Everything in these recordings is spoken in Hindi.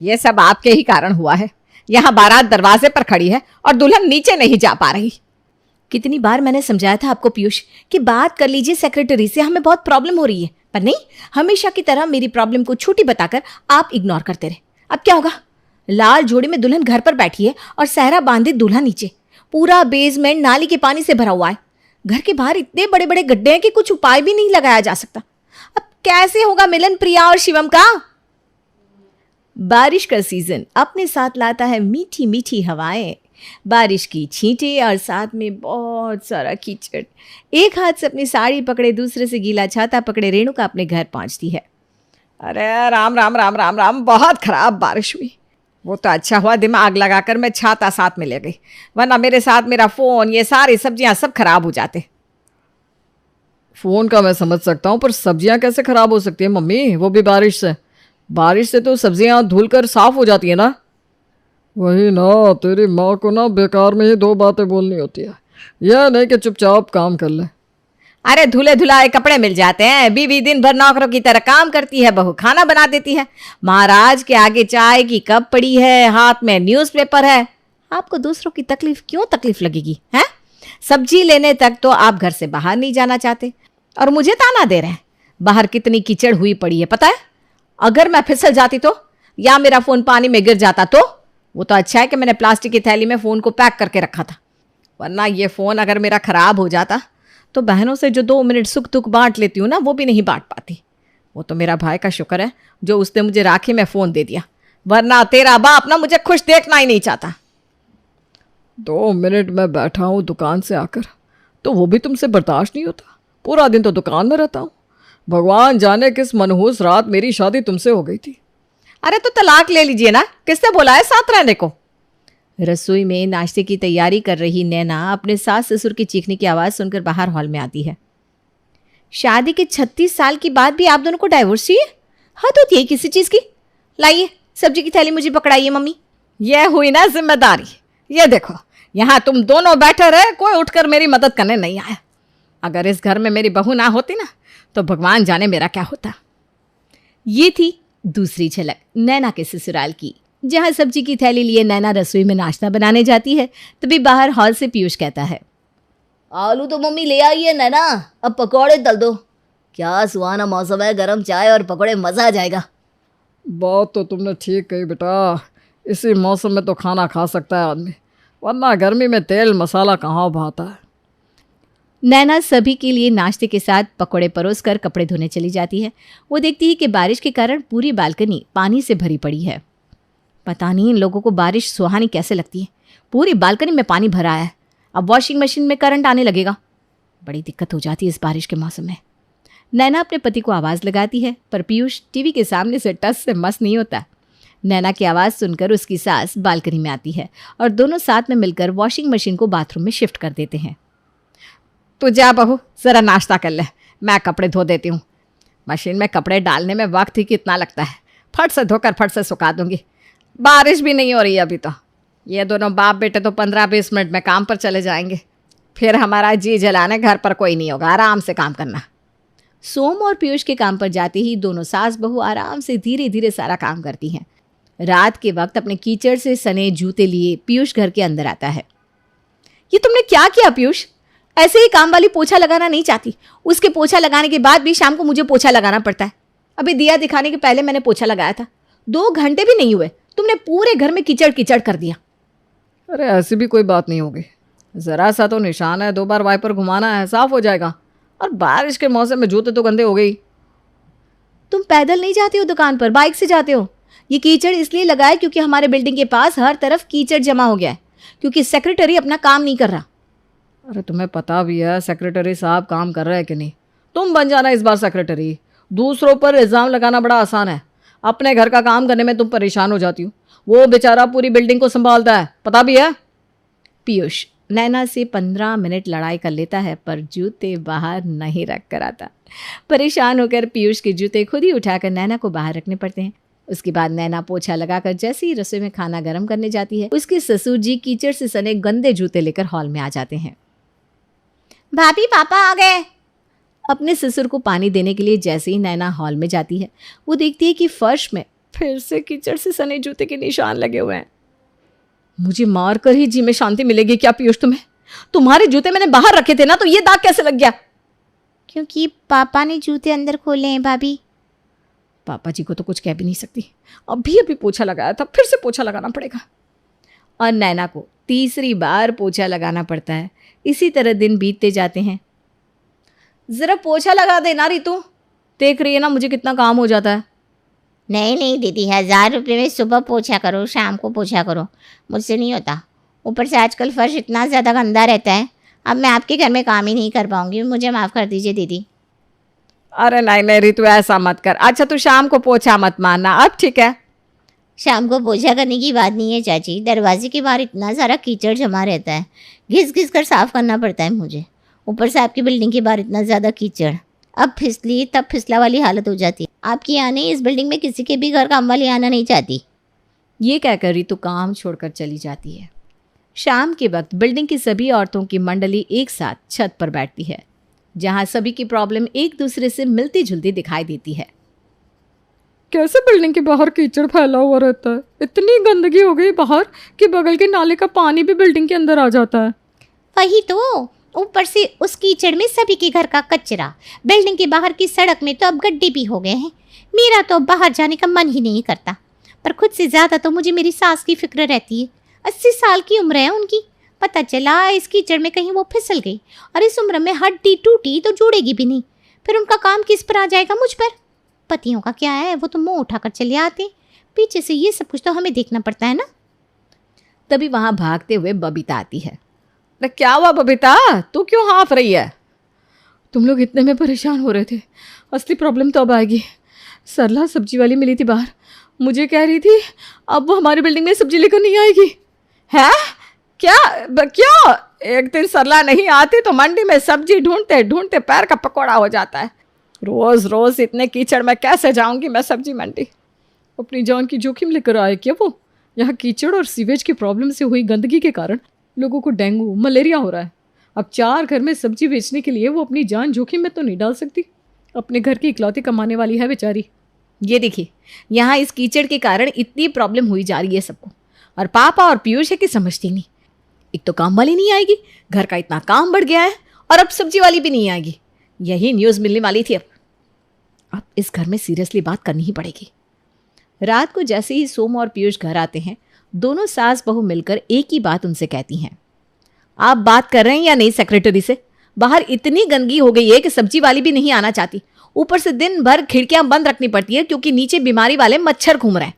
ये सब आपके ही कारण हुआ है। यहाँ बारात दरवाजे पर खड़ी है और दुल्हन नीचे नहीं जा पा रही। कितनी बार मैंने समझाया था आपको पीयूष कि बात कर लीजिए सेक्रेटरी से, हमें बहुत प्रॉब्लम हो रही है, पर नहीं, हमेशा की तरह मेरी प्रॉब्लम को छोटी बताकर आप इग्नोर करते रहे। अब क्या होगा? लाल जोड़ी में दुल्हन घर पर बैठी है और सहरा बांधे दूल्हा नीचे। पूरा बेसमेंट नाली के पानी से भरा हुआ है। घर के बाहर इतने बड़े बड़े गड्ढे हैं कि कुछ उपाय भी नहीं लगाया जा सकता। अब कैसे होगा मिलन प्रिया और शिवम का? बारिश का सीजन अपने साथ लाता है मीठी मीठी हवाएं, बारिश की छींटें और साथ में बहुत सारा कीचड़। एक हाथ से अपनी साड़ी पकड़े, दूसरे से गीला छाता पकड़े रेणुका अपने घर पहुंचती है। अरे राम राम राम राम राम, बहुत खराब बारिश हुई। वो तो अच्छा हुआ दिमाग लगाकर मैं छाता साथ में ले गई, वरना मेरे साथ मेरा फ़ोन, ये सारी सब्जियां सब खराब हो जाते। फ़ोन का मैं समझ सकता हूँ, पर सब्जियां कैसे खराब हो सकती है मम्मी, वो भी बारिश से? बारिश से तो सब्जियां धुलकर साफ हो जाती है ना। वही ना, तेरी माँ को ना बेकार में ही दो बातें बोलनी होती है, यह नहीं कि चुपचाप काम कर ले। अरे धुले धुलाए कपड़े मिल जाते हैं, बीवी दिन भर नौकरों की तरह काम करती है, बहू खाना बना देती है, महाराज के आगे चाय की कप पड़ी है, हाथ में न्यूज़पेपर है। आपको दूसरों की तकलीफ क्यों तकलीफ लगेगी हैं? सब्जी लेने तक तो आप घर से बाहर नहीं जाना चाहते और मुझे ताना दे रहे हैं। बाहर कितनी कीचड़ हुई पड़ी है पता है? अगर मैं फिसल जाती तो, या मेरा फ़ोन पानी में गिर जाता तो? वो तो अच्छा है कि मैंने प्लास्टिक की थैली में फ़ोन को पैक करके रखा था, वरना ये फ़ोन अगर मेरा ख़राब हो जाता तो बहनों से जो 2 मिनट सुख दुख बांट लेती हूँ ना, वो भी नहीं बांट पाती। वो तो मेरा भाई का शुक्र है जो उसने मुझे राखी में फ़ोन दे दिया, वरना तेरा बाप ना मुझे खुश देखना ही नहीं चाहता। 2 मिनट में बैठा हूँ दुकान से आकर, तो वो भी तुमसे बर्दाश्त नहीं होता? पूरा दिन तो दुकान में रहता हूँ। भगवान जाने किस मनहूस रात मेरी शादी तुमसे हो गई थी। अरे तो तलाक ले लीजिए ना, किसने बोला है साथ रहने को? रसोई में नाश्ते की तैयारी कर रही नैना अपने सास ससुर की चीखने की आवाज़ सुनकर बाहर हॉल में आती है। शादी के 36 साल के बाद भी आप दोनों को डाइवोर्स चाहिए? हद होती है किसी चीज़ की। लाइए सब्जी की थैली मुझे पकड़ाइए मम्मी। यह हुई ना जिम्मेदारी। ये देखो, यहाँ तुम दोनों बैठे रहे, कोई उठकर मेरी मदद करने नहीं आया। अगर इस घर में मेरी बहू ना होती ना, तो भगवान जाने मेरा क्या होता। ये थी दूसरी झलक नैना के ससुराल की, जहाँ सब्जी की थैली लिए नैना रसोई में नाश्ता बनाने जाती है। तभी बाहर हॉल से पीयूष कहता है, आलू तो मम्मी ले आई है नैना, अब पकौड़े तल दो। क्या सुहाना मौसम है, गरम चाय और पकौड़े, मज़ा आ जाएगा। बात तो तुमने ठीक कही बेटा, इसी मौसम में तो खाना खा सकता है आदमी, वरना गर्मी में तेल मसाला कहाँ भाता है। नैना सभी के लिए नाश्ते के साथ पकौड़े परोस कर कपड़े धोने चली जाती है। वो देखती है कि बारिश के कारण पूरी बालकनी पानी से भरी पड़ी है। पता नहीं इन लोगों को बारिश सुहानी कैसे लगती है। पूरी बालकनी में पानी भरा है, अब वॉशिंग मशीन में करंट आने लगेगा। बड़ी दिक्कत हो जाती है इस बारिश के मौसम में। नैना अपने पति को आवाज़ लगाती है, पर पीयूष टीवी के सामने से टस से मस नहीं होता। नैना की आवाज़ सुनकर उसकी सास बालकनी में आती है और दोनों साथ में मिलकर वॉशिंग मशीन को बाथरूम में शिफ्ट कर देते हैं। तू जा बहू, ज़रा नाश्ता कर ले, मैं कपड़े धो देती हूँ। मशीन में कपड़े डालने में वक्त ही कितना लगता है, फट से धोकर फट से सुखा दूंगी। बारिश भी नहीं हो रही अभी तो। ये दोनों बाप बेटे तो 15-20 मिनट में काम पर चले जाएंगे, फिर हमारा जी जलाने घर पर कोई नहीं होगा। आराम से काम करना। सोम और पीयूष के काम पर जाते ही दोनों सास बहू आराम से धीरे धीरे सारा काम करती हैं। रात के वक्त अपने कीचड़ से सने जूते लिए पीयूष घर के अंदर आता है। ये तुमने क्या किया पीयूष? ऐसे ही काम वाली पोछा लगाना नहीं चाहती, उसके पोछा लगाने के बाद भी शाम को मुझे पोछा लगाना पड़ता है। अभी दिया दिखाने के पहले मैंने पोछा लगाया था, 2 घंटे भी नहीं हुए, तुमने पूरे घर में कीचड़ कीचड़ कर दिया। अरे ऐसी भी कोई बात नहीं होगी, ज़रा सा तो निशान है, 2 बार वाइपर घुमाना है, साफ हो जाएगा। और बारिश के मौसम में जूते तो गंदे हो गई। तुम पैदल नहीं जाते हो दुकान पर, बाइक से जाते हो। ये कीचड़ इसलिए लगा है क्योंकि हमारे बिल्डिंग के पास हर तरफ कीचड़ जमा हो गया है, क्योंकि सेक्रेटरी अपना काम नहीं कर रहा। अरे तुम्हें पता भी है सेक्रेटरी साहब काम कर रहे हैं कि नहीं? तुम बन जाना इस बार सेक्रेटरी। दूसरों पर इल्ज़ाम लगाना बड़ा आसान है, अपने घर का काम करने में तुम परेशान हो जाती हो। वो बेचारा पूरी बिल्डिंग को संभालता है, पता भी है। पीयूष नैना से 15 मिनट लड़ाई कर लेता है, पर जूते बाहर नहीं रख कर आता। परेशान होकर पीयूष के जूते खुद ही उठाकर नैना को बाहर रखने पड़ते हैं। उसके बाद नैना पोछा लगाकर जैसे ही रसोई में खाना गर्म करने जाती है, उसके ससुर जी कीचड़ से सने गंदे जूते लेकर हॉल में आ जाते हैं। भाभी पापा आ गए। अपने ससुर को पानी देने के लिए जैसे ही नैना हॉल में जाती है, वो देखती है कि फर्श में फिर से कीचड़ से सने जूते के निशान लगे हुए हैं। मुझे मार कर ही जी में शांति मिलेगी क्या पीयूष तुम्हें? तुम्हारे जूते मैंने बाहर रखे थे ना, तो ये दाग कैसे लग गया? क्योंकि पापा ने जूते अंदर खोले हैं भाभी। पापा जी को तो कुछ कह भी नहीं सकती। अभी अभी पोछा लगाया था, फिर से पोछा लगाना पड़ेगा। और नैना को तीसरी बार पोछा लगाना पड़ता है। इसी तरह दिन बीतते जाते हैं। जरा पोछा लगा देना रितु, देख रही है ना मुझे कितना काम हो जाता है। नहीं नहीं दीदी, 1000 रुपये में सुबह पोछा करो, शाम को पोछा करो, मुझसे नहीं होता। ऊपर से आजकल फर्श इतना ज़्यादा गंदा रहता है, अब मैं आपके घर में काम ही नहीं कर पाऊंगी, मुझे माफ़ कर दीजिए दीदी। अरे नहीं नहीं रितु, ऐसा मत कर। अच्छा तू शाम को पोछा मत मारना, अब ठीक है? शाम को पोछा करने की बात नहीं है चाची, दरवाजे के बाहर इतना सारा कीचड़ जमा रहता है, घिस घिस कर साफ करना पड़ता है मुझे। ऊपर से आपकी बिल्डिंग के बाहर इतना ज़्यादा कीचड़, अब फिसली तब फिसला वाली हालत हो जाती है। आपकी आने इस बिल्डिंग में किसी के भी घर काम वाली आना नहीं चाहती। ये कहकर रितु काम छोड़कर चली जाती है। शाम के वक्त बिल्डिंग की सभी औरतों की मंडली एक साथ छत पर बैठती है, जहां सभी की प्रॉब्लम एक दूसरे से मिलती जुलती दिखाई देती है। कैसे बिल्डिंग के बाहर कीचड़ फैला हुआ रहता है? इतनी गंदगी हो गई बाहर कि बगल के नाले का पानी भी बिल्डिंग के अंदर आ जाता है। वही तो, ऊपर से उस कीचड़ में सभी के घर का कचरा, बिल्डिंग के बाहर की सड़क में तो अब गड्ढे भी हो गए हैं। मेरा तो अब बाहर जाने का मन ही नहीं करता, पर खुद से ज़्यादा तो मुझे मेरी सास की फिक्र रहती है। 80 साल की उम्र है उनकी, पता चला इस कीचड़ में कहीं वो फिसल गई और इस उम्र में हड्डी टूटी तो जुड़ेगी भी नहीं, फिर उनका काम किस पर आ जाएगा? मुझ पर। पतियों का क्या है, वो तो मुंह उठाकर चले आते, पीछे से ये सब कुछ तो हमें देखना पड़ता है ना। तभी वहां भागते हुए बबीता आती है। अरे क्या हुआ बबीता, तू क्यों हाँफ रही है? तुम लोग इतने में परेशान हो रहे थे, असली प्रॉब्लम तो अब आएगी। सरला सब्जी वाली मिली थी बाहर, मुझे कह रही थी अब वो हमारी बिल्डिंग में सब्जी लेकर नहीं आएगी। है क्या? क्यों? एक दिन सरला नहीं आती तो मंडी में सब्जी ढूंढते ढूंढते पैर का पकौड़ा हो जाता है। रोज रोज इतने कीचड़ में कैसे जाऊंगी मैं सब्जी मंडी? अपनी जान की जोखिम लेकर आए क्या वो? यहाँ कीचड़ और सीवेज की प्रॉब्लम से हुई गंदगी के कारण लोगों को डेंगू मलेरिया हो रहा है। अब 4 घर में सब्जी बेचने के लिए वो अपनी जान जोखिम में तो नहीं डाल सकती। अपने घर की इकलौती कमाने वाली है बेचारी। ये देखिए, यहाँ इस कीचड़ के कारण इतनी प्रॉब्लम हुई जा रही है सबको, और पापा और पीयूष है कि समझती नहीं। एक तो काम वाली नहीं आएगी, घर का इतना काम बढ़ गया है, और अब सब्जी वाली भी नहीं आएगी। यही न्यूज़ मिलने वाली थी। अब इस घर में सीरियसली बात करनी ही पड़ेगी। रात को जैसे ही सोम और पीयूष घर आते हैं, दोनों सास बहू मिलकर एक ही बात उनसे कहती हैं। आप बात कर रहे हैं या नहीं सेक्रेटरी से? बाहर इतनी गंदगी हो गई है कि सब्जी वाली भी नहीं आना चाहती। ऊपर से दिन भर खिड़कियां बंद रखनी पड़ती है क्योंकि नीचे बीमारी वाले मच्छर घूम रहे हैं।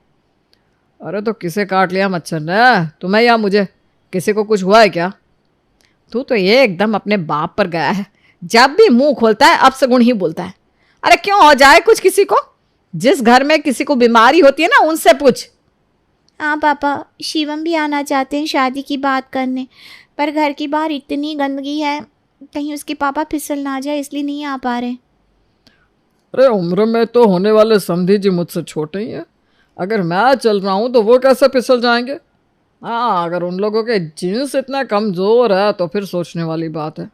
अरे तो किसे काट लिया मच्छर ने, तुम्हें या मुझे? किसी को कुछ हुआ है क्या? तू तो ये एकदम अपने बाप पर गया है, जब भी मुंह खोलता है अपशगुन ही बोलता है। अरे क्यों हो जाए कुछ किसी को? जिस घर में किसी को बीमारी होती है ना, उनसे पूछ। हाँ पापा, शिवम भी आना चाहते हैं शादी की बात करने, पर घर के बाहर इतनी गंदगी है, कहीं उसके पापा फिसल ना जाए, इसलिए नहीं आ पा रहे। अरे उम्र में तो होने वाले समधी जी मुझसे छोटे ही हैं। अगर मैं चल रहा हूँ तो वो कैसे फिसल जाएंगे? हाँ, अगर उन लोगों के जीन्स इतना कमज़ोर है तो फिर सोचने वाली बात है।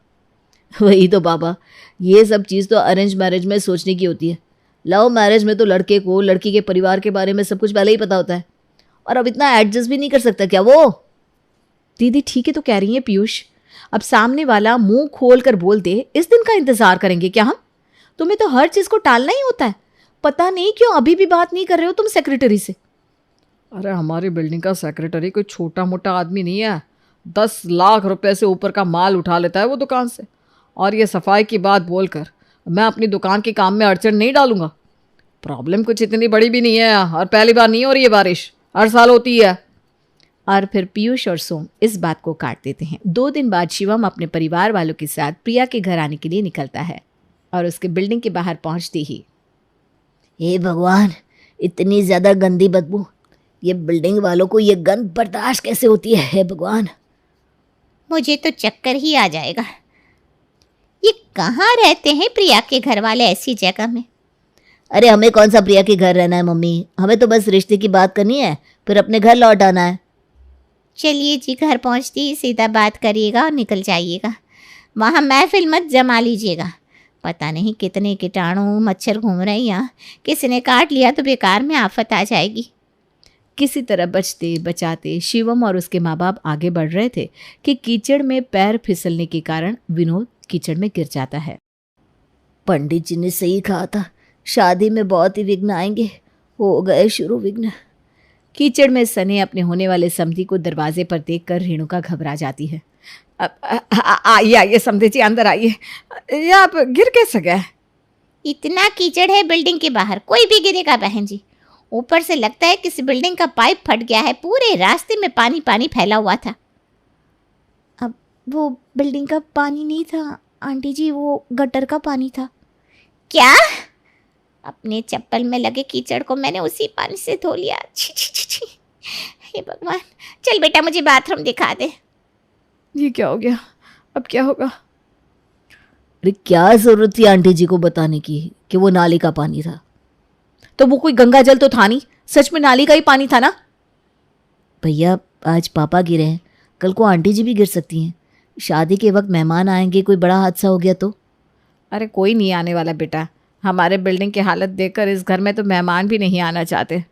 वही तो पापा, ये सब चीज़ तो अरेंज मैरिज में सोचने की होती है। लव मैरिज में तो लड़के को लड़की के परिवार के बारे में सब कुछ पहले ही पता होता है, और अब इतना एडजस्ट भी नहीं कर सकता क्या वो? दीदी ठीक है तो कह रही है पीयूष, अब सामने वाला मुंह खोल कर बोल दे, इस दिन का इंतजार करेंगे क्या हम? तुम्हें तो हर चीज को टालना ही होता है। पता नहीं क्यों अभी भी बात नहीं कर रहे हो तुम सेक्रेटरी से। अरे हमारी बिल्डिंग का सेक्रेटरी कोई छोटा मोटा आदमी नहीं है। 10 लाख रुपए से ऊपर का माल उठा लेता है वो दुकान से, और ये सफाई की बात बोलकर मैं अपनी दुकान के काम में अड़चन नहीं डालूंगा। प्रॉब्लम कुछ इतनी बड़ी भी नहीं है, और पहली बार नहीं हो रही है बारिश, हर साल होती है। और फिर पीयूष और सोम इस बात को काट देते हैं। 2 दिन बाद शिवम अपने परिवार वालों के साथ प्रिया के घर आने के लिए निकलता है, और उसके बिल्डिंग के बाहर पहुंचते ही, हे भगवान, इतनी ज़्यादा गंदी बदबू, ये बिल्डिंग वालों को ये गंद बर्दाश्त कैसे होती है? हे भगवान, मुझे तो चक्कर ही आ जाएगा। ये कहाँ रहते हैं प्रिया के घर वाले ऐसी जगह में? अरे हमें कौन सा प्रिया के घर रहना है मम्मी, हमें तो बस रिश्ते की बात करनी है, फिर अपने घर लौट आना है। चलिए जी, घर पहुँचते ही सीधा बात करिएगा और निकल जाइएगा। वहाँ महफिल मत जमा लीजिएगा। पता नहीं कितने कीटाणु मच्छर घूम रहे हैं यहाँ, किसी ने काट लिया तो बेकार में आफत आ जाएगी। किसी तरह बचते बचाते शिवम और उसके माँ बाप आगे बढ़ रहे थे कि कीचड़ में पैर फिसलने के कारण विनोद कीचड़ में गिर जाता है। पंडित जी ने सही कहा था, शादी में बहुत ही विघ्न आएंगे। हो गए शुरू विघ्न। कीचड़ में सने अपने होने वाले समधी को दरवाजे पर देखकर रेणुका घबरा जाती है। आइए आइए समधी जी, अंदर आइए। ये आप गिर कैसे गए? इतना कीचड़ है बिल्डिंग के बाहर, कोई भी गिरेगा बहन जी। ऊपर से लगता है किसी बिल्डिंग का पाइप फट गया है, पूरे रास्ते में पानी पानी फैला हुआ था। अब वो बिल्डिंग का पानी नहीं था आंटी जी, वो गटर का पानी था। क्या? अपने चप्पल में लगे कीचड़ को मैंने उसी पानी से धो लिया। छी छी छी छी, हे भगवान। चल बेटा मुझे बाथरूम दिखा दे। ये क्या हो गया? अब क्या होगा? अरे क्या जरूरत थी आंटी जी को बताने की कि वो नाली का पानी था? तो वो कोई गंगा जल तो था नहीं, सच में नाली का ही पानी था ना? भैया आज पापा गिरे हैं, कल को आंटी जी भी गिर सकती हैं। शादी के वक्त मेहमान आएंगे, कोई बड़ा हादसा हो गया तो? अरे कोई नहीं आने वाला बेटा, हमारे बिल्डिंग की हालत देखकर इस घर में तो मेहमान भी नहीं आना चाहते।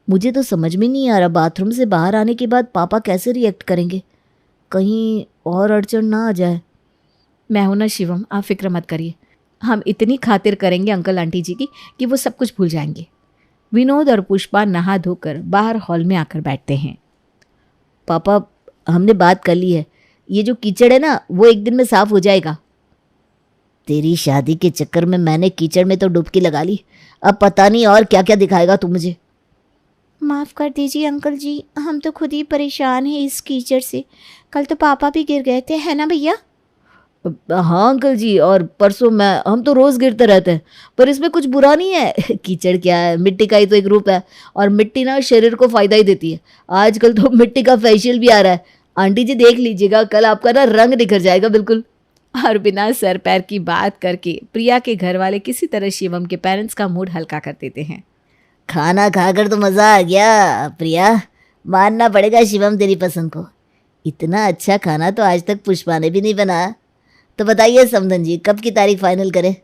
मुझे तो समझ में नहीं आ रहा, बाथरूम से बाहर आने के बाद पापा कैसे रिएक्ट करेंगे? कहीं और अड़चन ना आ जाए। मैं हूं ना शिवम, आप फिक्र मत करिए। हम इतनी खातिर करेंगे अंकल आंटी जी की कि वो सब कुछ भूल जाएंगे। विनोद और पुष्पा नहा धोकर बाहर हॉल में आकर बैठते हैं। पापा हमने बात कर ली है, ये जो कीचड़ है ना वो एक दिन में साफ हो जाएगा। तेरी शादी के चक्कर में मैंने कीचड़ में तो डुबकी लगा ली, अब पता नहीं और क्या क्या दिखाएगा तू मुझे। माफ़ कर दीजिए अंकल जी, हम तो खुद ही परेशान हैं इस कीचड़ से। कल तो पापा भी गिर गए थे, है ना भैया? हाँ अंकल जी, और परसों हम तो रोज़ गिरते रहते हैं, पर इसमें कुछ बुरा नहीं है। कीचड़ क्या है, मिट्टी का ही तो एक रूप है, और मिट्टी ना शरीर को फ़ायदा ही देती है। आजकल तो मिट्टी का फेशियल भी आ रहा है। आंटी जी देख लीजिएगा, कल आपका ना रंग निखर जाएगा बिल्कुल। और बिना सर पैर की बात करके प्रिया के घर वाले किसी तरह शिवम के पेरेंट्स का मूड हल्का कर देते हैं। खाना खाकर तो मज़ा आ गया प्रिया, मानना पड़ेगा शिवम तेरी पसंद को। इतना अच्छा खाना तो आज तक पुष्पा ने भी नहीं बनाया। तो बताइए समधन जी, कब की तारीख फाइनल करें?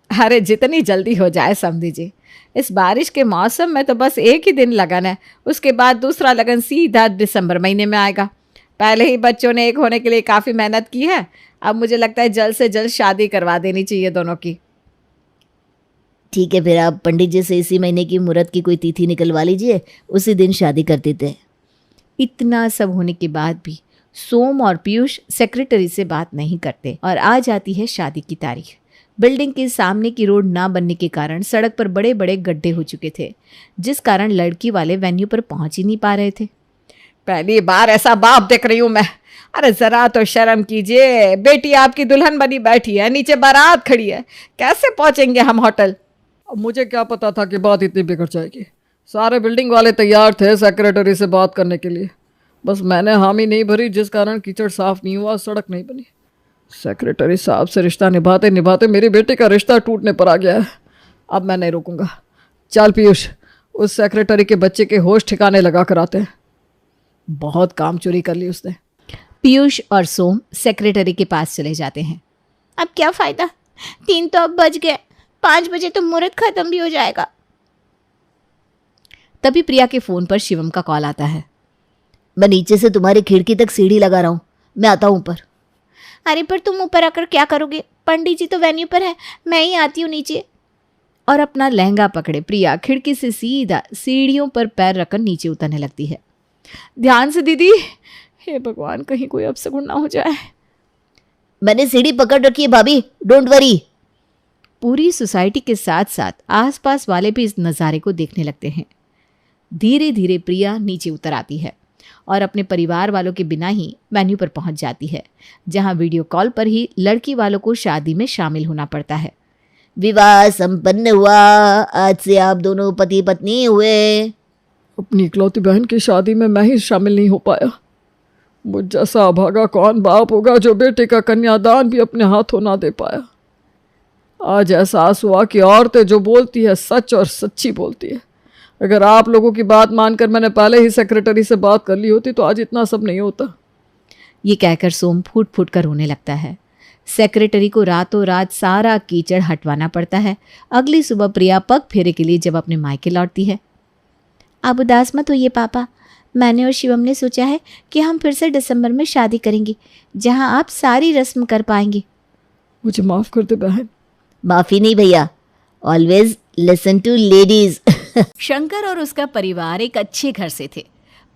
अरे जितनी जल्दी हो जाए समझी जी। इस बारिश के मौसम में तो बस एक ही दिन लगन है, उसके बाद दूसरा लगन सीधा दिसंबर महीने में आएगा। पहले ही बच्चों ने एक होने के लिए काफ़ी मेहनत की है, अब मुझे लगता है जल्द से जल्द शादी करवा देनी चाहिए दोनों की। ठीक है, फिर आप पंडित जी से इसी महीने की मुहूर्त की कोई तिथि निकलवा लीजिए, उसी दिन शादी कर देते हैं। इतना सब होने के बाद भी सोम और पीयूष सेक्रेटरी से बात नहीं करते और आ जाती है शादी की तारीख। बिल्डिंग के सामने की रोड ना बनने के कारण सड़क पर बड़े बड़े गड्ढे हो चुके थे, जिस कारण लड़की वाले वेन्यू पर पहुंच ही नहीं पा रहे थे। पहली बार ऐसा बाप देख रही हूं मैं। अरे जरा तो शर्म कीजिए, बेटी आपकी दुल्हन बनी बैठी है, नीचे बारात खड़ी है, कैसे पहुंचेंगे हम होटल? अब मुझे क्या पता था कि बात इतनी बिगड़ जाएगी। सारे बिल्डिंग वाले तैयार थे सेक्रेटरी से बात करने के लिए, बस मैंने हामी नहीं भरी, जिस कारण कीचड़ साफ नहीं हुआ, सड़क नहीं बनी। सेक्रेटरी साहब से रिश्ता निभाते निभाते मेरी बेटी का रिश्ता टूटने पर आ गया है। अब मैं नहीं रुकूंगा। चल पीयूष, उस सेक्रेटरी के बच्चे के होश ठिकाने लगा कर आते हैं। बहुत काम चोरी कर ली उसने। पीयूष और सोम सेक्रेटरी के पास चले जाते हैं। अब क्या फ़ायदा, 3 तो अब बज गए, 5 बजे तो मुहूर्त ख़त्म भी हो जाएगा। तभी प्रिया के फ़ोन पर शिवम का कॉल आता है। मैं नीचे से तुम्हारी खिड़की तक सीढ़ी लगा रहा हूँ, मैं आता हूँ ऊपर। अरे पर तुम ऊपर आकर क्या करोगे, पंडित जी तो वेन्यू पर है, मैं ही आती हूँ नीचे। और अपना लहंगा पकड़े प्रिया खिड़की से सीधा सीढ़ियों पर पैर रखकर नीचे उतरने लगती है। ध्यान से दीदी, हे भगवान कहीं कोई अपशगुन ना हो जाए। मैंने सीढ़ी पकड़ रखी है भाभी, डोंट वरी। पूरी सोसाइटी के साथ साथ आसपास वाले भी इस नज़ारे को देखने लगते हैं। धीरे धीरे प्रिया नीचे उतर आती है और अपने परिवार वालों के बिना ही वेन्यू पर पहुंच जाती है, जहां वीडियो कॉल पर ही लड़की वालों को शादी में शामिल होना पड़ता है। विवाह संपन्न हुआ, आज से आप दोनों पति पत्नी हुए। अपनी इकलौती बहन की शादी में मैं ही शामिल नहीं हो पाया। मुझ जैसा अभागा कौन बाप होगा जो बेटे का कन्यादान भी अपने हाथों ना दे पाया। आज एहसास हुआ कि औरतें जो बोलती है सच और सच्ची बोलती है। अगर आप लोगों की बात मानकर मैंने पहले ही सेक्रेटरी से बात कर ली होती तो आज इतना सब नहीं होता। ये कहकर सोम फूट फूट कर रोने लगता है। सेक्रेटरी को रातों रात सारा कीचड़ हटवाना पड़ता है। अगली सुबह प्रिया पग फेरे के लिए जब अपने मायके लौटती है। आप उदास मत होइए पापा, मैंने और शिवम ने सोचा है कि हम फिर से दिसंबर में शादी करेंगे, जहां आप सारी रस्म कर पाएंगे। मुझे माफ कर दे बहन। माफी नहीं भैया, always listen to ladies. Shankar और उसका परिवार एक अच्छे घर से थे,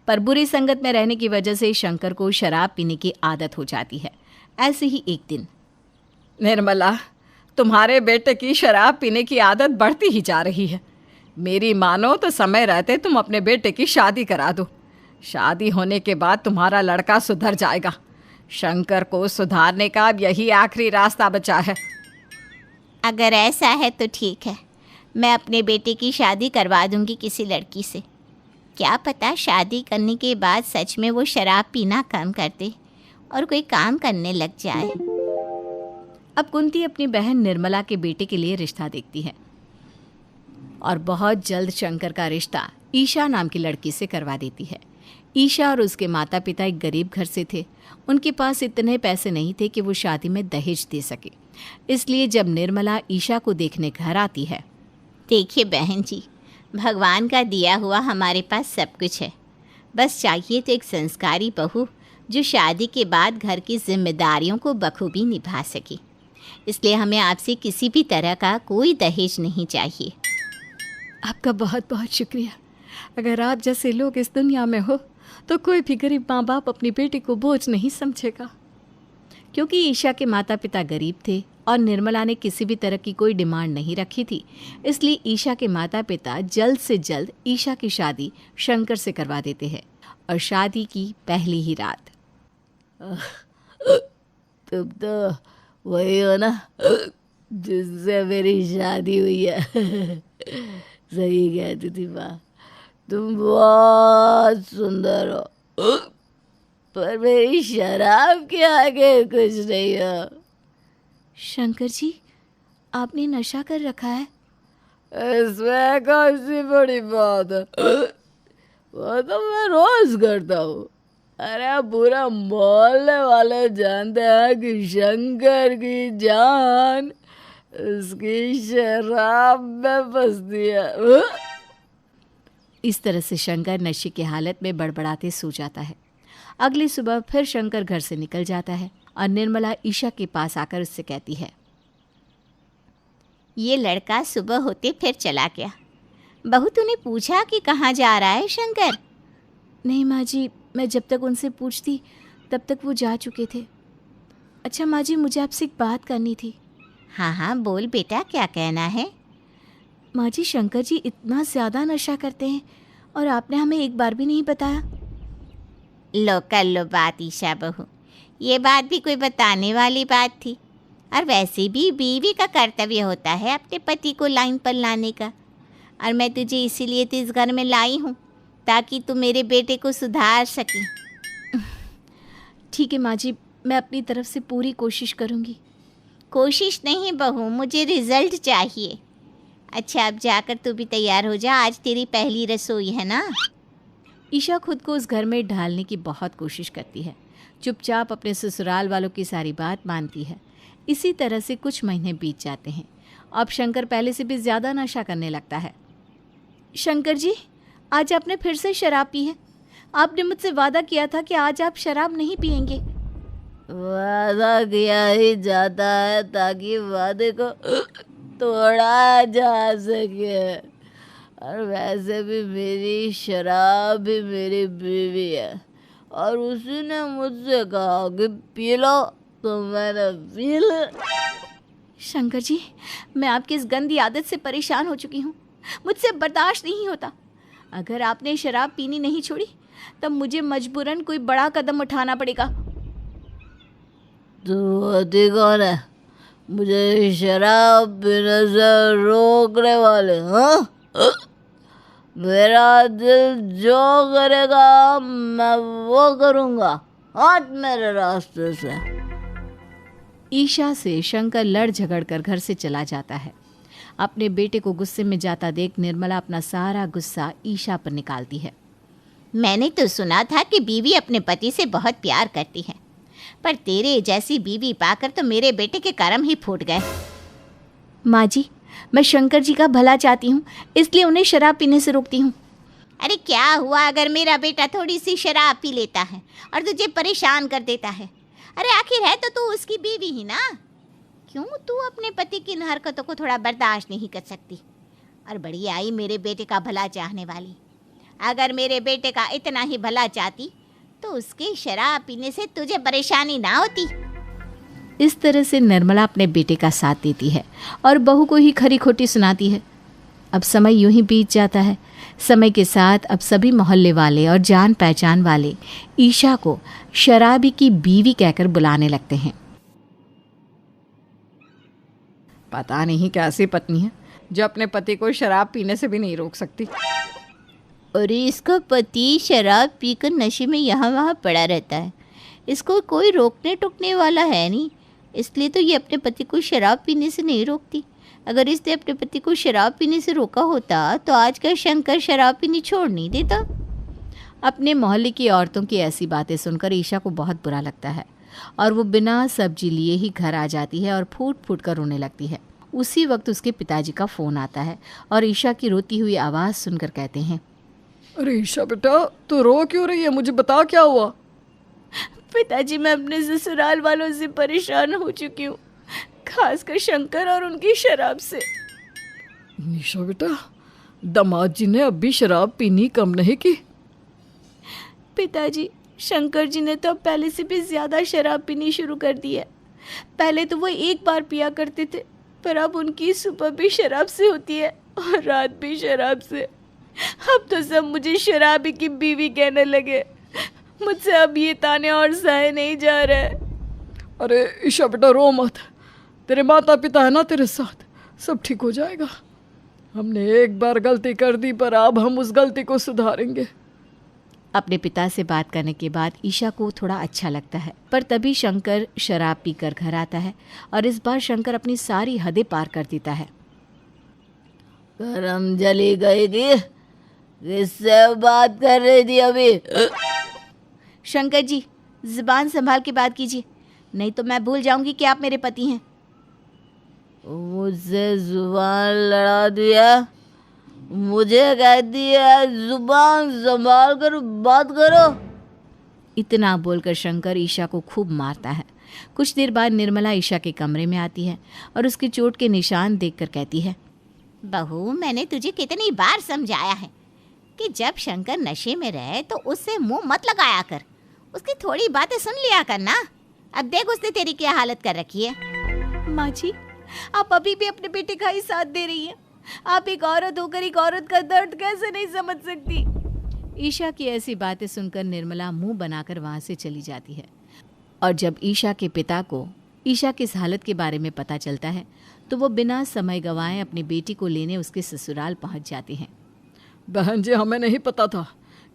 पर बुरी संगत में रहने की वजह से शंकर को शराब पीने की आदत हो जाती है। ऐसे ही एक दिन, निर्मला, तुम्हारे बेटे की शराब पीने की आदत बढ़ती ही जा रही है। मेरी मानो तो समय रहते तुम अपने बेटे की शादी करा दो। शादी होने के बाद तुम्हारा लड़का सुधर जाएगा। शंकर को सुधारने का अब यही आखिरी रास्ता बचा है। अगर ऐसा है तो ठीक है, मैं अपने बेटे की शादी करवा दूंगी किसी लड़की से। क्या पता शादी करने के बाद सच में वो शराब पीना कम कर दे और कोई काम करने लग जाए। अब कुंती अपनी बहन निर्मला के बेटे के लिए रिश्ता देखती है और बहुत जल्द शंकर का रिश्ता ईशा नाम की लड़की से करवा देती है। ईशा और उसके माता पिता एक गरीब घर से थे। उनके पास इतने पैसे नहीं थे कि वो शादी में दहेज दे सके। इसलिए जब निर्मला ईशा को देखने घर आती है, देखिए बहन जी, भगवान का दिया हुआ हमारे पास सब कुछ है, बस चाहिए तो एक संस्कारी बहू जो शादी के बाद घर की जिम्मेदारियों को बखूबी निभा सके। इसलिए हमें आपसे किसी भी तरह का कोई दहेज नहीं चाहिए। आपका बहुत बहुत शुक्रिया। अगर आप जैसे लोग इस दुनिया में हो तो कोई भी गरीब माँ बाप अपनी बेटी को बोझ नहीं समझेगा। क्योंकि ईशा के माता पिता गरीब थे और निर्मला ने किसी भी तरह की कोई डिमांड नहीं रखी थी, इसलिए ईशा के माता पिता जल्द से जल्द ईशा की शादी शंकर से करवा देते हैं। और शादी की पहली ही रात, तुम तो वही हो ना जिससे मेरी शादी हुई है। सही कहती थी माँ, तुम बहुत सुंदर हो, पर मेरी शराब के आगे कुछ नहीं हो। शंकर जी, आपने नशा कर रखा है। इसमें कौन सी बड़ी बात है, वो तो मैं रोज करता हूँ। अरे पूरा मोहल्ले वाले जानते हैं कि शंकर की जान उसकी शराब में फंसती है। इस तरह से शंकर नशे की हालत में बड़बड़ाते सो जाता है। अगली सुबह फिर शंकर घर से निकल जाता है और निर्मला ईशा के पास आकर उससे कहती है, ये लड़का सुबह होते फिर चला गया। बहू तूने पूछा कि कहाँ जा रहा है शंकर? नहीं माँ जी, मैं जब तक उनसे पूछती तब तक वो जा चुके थे। अच्छा माँ जी, मुझे आपसे एक बात करनी थी। हाँ हाँ बोल बेटा, क्या कहना है? माँ जी, शंकर जी इतना ज़्यादा नशा करते हैं और आपने हमें एक बार भी नहीं बताया। लो कर लो बात ईशा बहू, ये बात भी कोई बताने वाली बात थी। और वैसे भी बीवी का कर्तव्य होता है अपने पति को लाइन पर लाने का। और मैं तुझे इसीलिए तो इस घर में लाई हूँ ताकि तू मेरे बेटे को सुधार सके। ठीक है माँ जी, मैं अपनी तरफ से पूरी कोशिश करूँगी। कोशिश नहीं बहू, मुझे रिजल्ट चाहिए। अच्छा अब जाकर तू भी तैयार हो जा, आज तेरी पहली रसोई है ना। ईशा खुद को उस घर में ढालने की बहुत कोशिश करती है, चुपचाप अपने ससुराल वालों की सारी बात मानती है। इसी तरह से कुछ महीने बीत जाते हैं। अब शंकर पहले से भी ज़्यादा नशा करने लगता है। शंकर जी, आज आपने फिर से शराब पी है। आपने मुझसे वादा किया था कि आज आप शराब नहीं पिएंगे। वादा किया ही जाता है ताकि वादे को तोड़ा जा सके। और वैसे भी मेरी शराब भी मेरी बीवी है और उसी ने मुझसे कहा कि पी लो, तो मैंने पी ली। शंकर जी, मैं आपकी इस गंदी आदत से परेशान हो चुकी हूँ। मुझसे बर्दाश्त नहीं होता। अगर आपने शराब पीनी नहीं छोड़ी तब मुझे मजबूरन कोई बड़ा कदम उठाना पड़ेगा। तू होती कौन है मुझे शराब पीने से रोकने वाले? हाँ, मेरा दिल जो करेगा मैं वो करूँगा, हट मेरे रास्ते से। ईशा से शंकर लड़ झगड़ कर घर से चला जाता है। अपने बेटे को गुस्से में जाता देख निर्मला अपना सारा गुस्सा ईशा पर निकालती है। मैंने तो सुना था कि बीवी अपने पति से बहुत प्यार करती है, पर तेरे जैसी बीवी पाकर तो मेरे बेटे के कर्म ही फूट गए। माँ जी, मैं शंकर जी का भला चाहती हूँ, इसलिए उन्हें शराब पीने से रोकती हूँ। अरे क्या हुआ अगर मेरा बेटा थोड़ी सी शराब पी लेता है और तुझे परेशान कर देता है? अरे आखिर है तो तू उसकी बीवी ही ना। क्यों तू अपने पति की इन हरकतों को थोड़ा बर्दाश्त नहीं कर सकती? और बड़ी आई मेरे बेटे का भला चाहने वाली। अगर मेरे बेटे का इतना ही भला चाहती तो उसके शराब पीने से तुझे परेशानी ना होती। इस तरह से निर्मला अपने बेटे का साथ देती है और बहू को ही खरी खोटी सुनाती है। अब समय यूं ही बीत जाता है। समय के साथ अब सभी मोहल्ले वाले और जान पहचान वाले ईशा को शराबी की बीवी कहकर बुलाने लगते हैं। पता नहीं कैसी पत्नी है जो अपने पति को शराब पीने से भी नहीं रोक सकती। अरे इसका पति शराब पीकर नशे में यहाँ वहाँ पड़ा रहता है, इसको कोई रोकने टोकने वाला है नहीं, इसलिए तो ये अपने पति को शराब पीने से नहीं रोकती। अगर इसने अपने पति को शराब पीने से रोका होता तो आज का शंकर शराब पीनी छोड़ नहीं देता। अपने मोहल्ले की औरतों की ऐसी बातें सुनकर ईशा को बहुत बुरा लगता है और वो बिना सब्जी लिए ही घर आ जाती है और फूट फूट कर रोने लगती है। उसी वक्त उसके पिताजी का फ़ोन आता है और ईशा की रोती हुई आवाज़ सुनकर कहते हैं, अरे ईशा बेटा, तू रो क्यों रही है? मुझे बता क्या हुआ? पिताजी, मैं अपने ससुराल वालों से परेशान हो चुकी हूँ, खासकर शंकर और उनकी शराब से। ईशा बेटा, दामाद जी ने अब भी शराब पीनी कम नहीं की? पिताजी, शंकर जी ने तो अब पहले से भी ज़्यादा शराब पीनी शुरू कर दी है। पहले तो वो एक बार पिया करते थे, पर अब उनकी सुबह भी शराब से होती है और रात भी शराब से। अब तो सब मुझे शराबी की बीवी कहने लगे। मुझसे अब ये ताने और सहे नहीं जा रहे। अरे ईशा बेटा, रो मत। तेरे माता पिता है ना तेरे साथ, सब ठीक हो जाएगा। हमने एक बार गलती कर दी, पर अब हम उस गलती को सुधारेंगे। अपने पिता से बात करने के बाद ईशा को थोड़ा अच्छा लगता है, पर तभी शंकर शराब पीकर घर आता है और इस बार शंकर अपनी सारी हदें पार कर देता है। करम जली गई थी, किससे बात कर रही थी अभी? शंकर जी, जुबान संभाल के बात कीजिए, नहीं तो मैं भूल जाऊंगी कि आप मेरे पति हैं। मुझसे जुबान लड़ा दिया, मुझे कहती है जुबान संभाल कर बात करो। इतना बोलकर शंकर ईशा को खूब मारता है। कुछ देर बाद निर्मला ईशा के कमरे में आती है और उसकी चोट के निशान देखकर कहती है, बहू, मैंने तुझे कितनी बार समझाया है कि जब शंकर नशे में रहे तो उससे मुंह मत लगाया कर, उसकी थोड़ी बातें सुन लिया कर ना। अब देख उसने तेरी क्या हालत कर रखी है। माँ जी, आप अभी भी अपने बेटे का ही साथ दे रही हैं। आप एक औरत होकर एक औरत का दर्द कैसे नहीं समझ सकती? ईशा की ऐसी बातें सुनकर निर्मला मुंह बनाकर वहां से चली जाती है और जब ईशा के पिता को ईशा की इस हालत के बारे में पता चलता है तो वो बिना समय गंवाए अपनी बेटी को लेने उसके ससुराल पहुंच जाते हैं। बहन जी, हमें नहीं पता था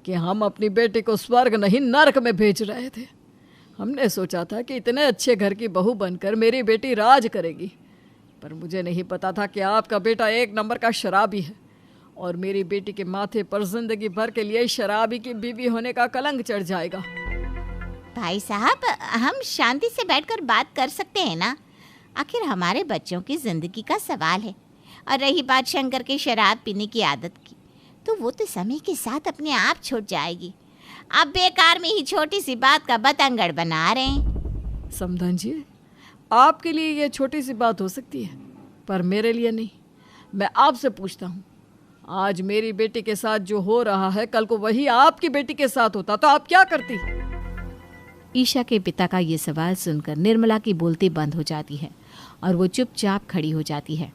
कि हम अपनी बेटी को स्वर्ग नहीं नरक में भेज रहे थे। हमने सोचा था कि इतने अच्छे घर की बहू बनकर मेरी बेटी राज करेगी, पर मुझे नहीं पता था कि आपका बेटा एक नंबर का शराबी है और मेरी बेटी के माथे पर जिंदगी भर के लिए शराबी की बीवी होने का कलंक चढ़ जाएगा। भाई साहब, हम शांति से बैठकर बात कर सकते हैं ना? आखिर हमारे बच्चों की जिंदगी का सवाल है। और रही बात शंकर के शराब पीने की आदत की, तो वो तो समय के साथ अपने आप छूट जाएगी। आप बेकार में ही छोटी सी बात का बतंगड़ बना रहे हैं। समधन जी, आपके लिए ये छोटी सी बात हो सकती है, पर मेरे लिए नहीं। मैं आपसे पूछता हूँ, आज मेरी बेटी के साथ जो हो रहा है, कल को वही आपकी बेटी के साथ होता तो आप क्या करती? ईशा के पिता का ये सवाल सुनकर निर्मला की बोलती बंद हो जाती है और वो चुपचाप खड़ी हो जाती है।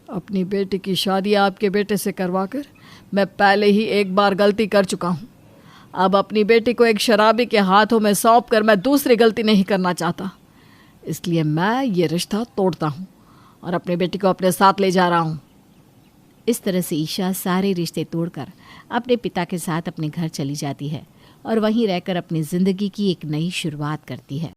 अपनी बेटी की शादी आपके बेटे से करवाकर मैं पहले ही एक बार गलती कर चुका हूँ। अब अपनी बेटी को एक शराबी के हाथों में सौंप कर मैं दूसरी गलती नहीं करना चाहता, इसलिए मैं ये रिश्ता तोड़ता हूँ और अपनी बेटी को अपने साथ ले जा रहा हूँ। इस तरह से ईशा सारे रिश्ते तोड़कर अपने पिता के साथ अपने घर चली जाती है और वहीं रहकर अपनी ज़िंदगी की एक नई शुरुआत करती है।